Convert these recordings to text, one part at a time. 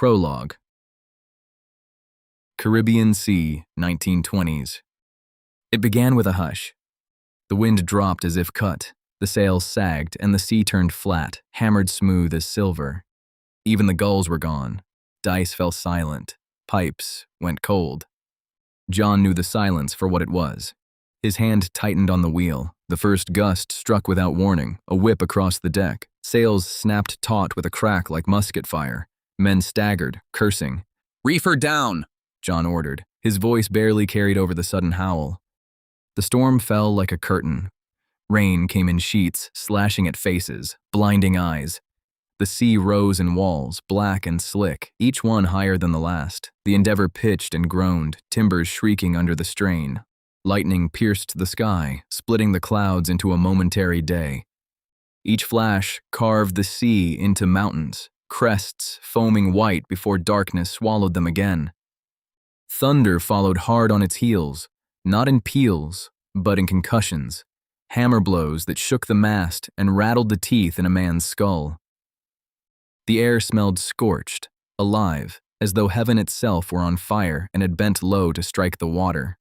Prologue. Caribbean Sea, 1920s. It began with a hush. The wind dropped as if cut, the sails sagged, and the sea turned flat, hammered smooth as silver. Even the gulls were gone. Dice fell silent. Pipes went cold. John knew the silence for what it was. His hand tightened on the wheel. The first gust struck without warning, a whip across the deck. Sails snapped taut with a crack like musket fire. Men staggered, cursing. "Reef her down," John ordered. His voice barely carried over the sudden howl. The storm fell like a curtain. Rain came in sheets, slashing at faces, blinding eyes. The sea rose in walls, black and slick, each one higher than the last. The Endeavor pitched and groaned, timbers shrieking under the strain. Lightning pierced the sky, splitting the clouds into a momentary day. Each flash carved the sea into mountains, crests foaming white before darkness swallowed them again. Thunder followed hard on its heels, not in peals, but in concussions, hammer blows that shook the mast and rattled the teeth in a man's skull. The air smelled scorched, alive, as though heaven itself were on fire and had bent low to strike the water.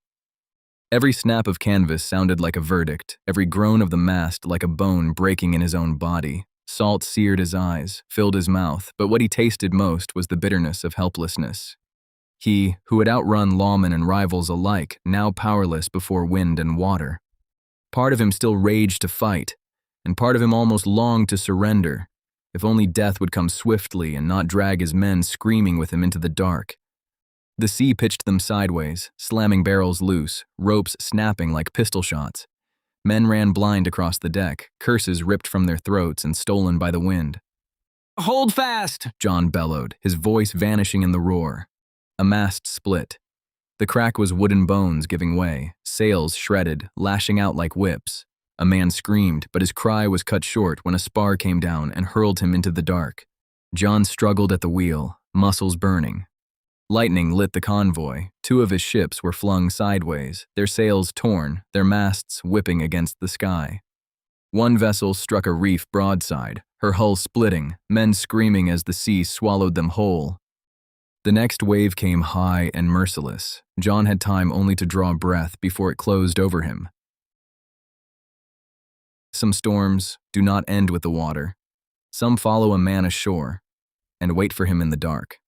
Every snap of canvas sounded like a verdict, every groan of the mast like a bone breaking in his own body. Salt seared his eyes, filled his mouth, but what he tasted most was the bitterness of helplessness. He, who had outrun lawmen and rivals alike, now powerless before wind and water. Part of him still raged to fight, and part of him almost longed to surrender, if only death would come swiftly and not drag his men screaming with him into the dark. The sea pitched them sideways, slamming barrels loose, ropes snapping like pistol shots. Men ran blind across the deck, curses ripped from their throats and stolen by the wind. "Hold fast!" John bellowed, his voice vanishing in the roar. A mast split. The crack was wooden bones giving way, sails shredded, lashing out like whips. A man screamed, but his cry was cut short when a spar came down and hurled him into the dark. John struggled at the wheel, muscles burning. Lightning lit the convoy. Two of his ships were flung sideways, their sails torn, their masts whipping against the sky. One vessel struck a reef broadside, her hull splitting, men screaming as the sea swallowed them whole. The next wave came high and merciless. John had time only to draw breath before it closed over him. Some storms do not end with the water. Some follow a man ashore and wait for him in the dark.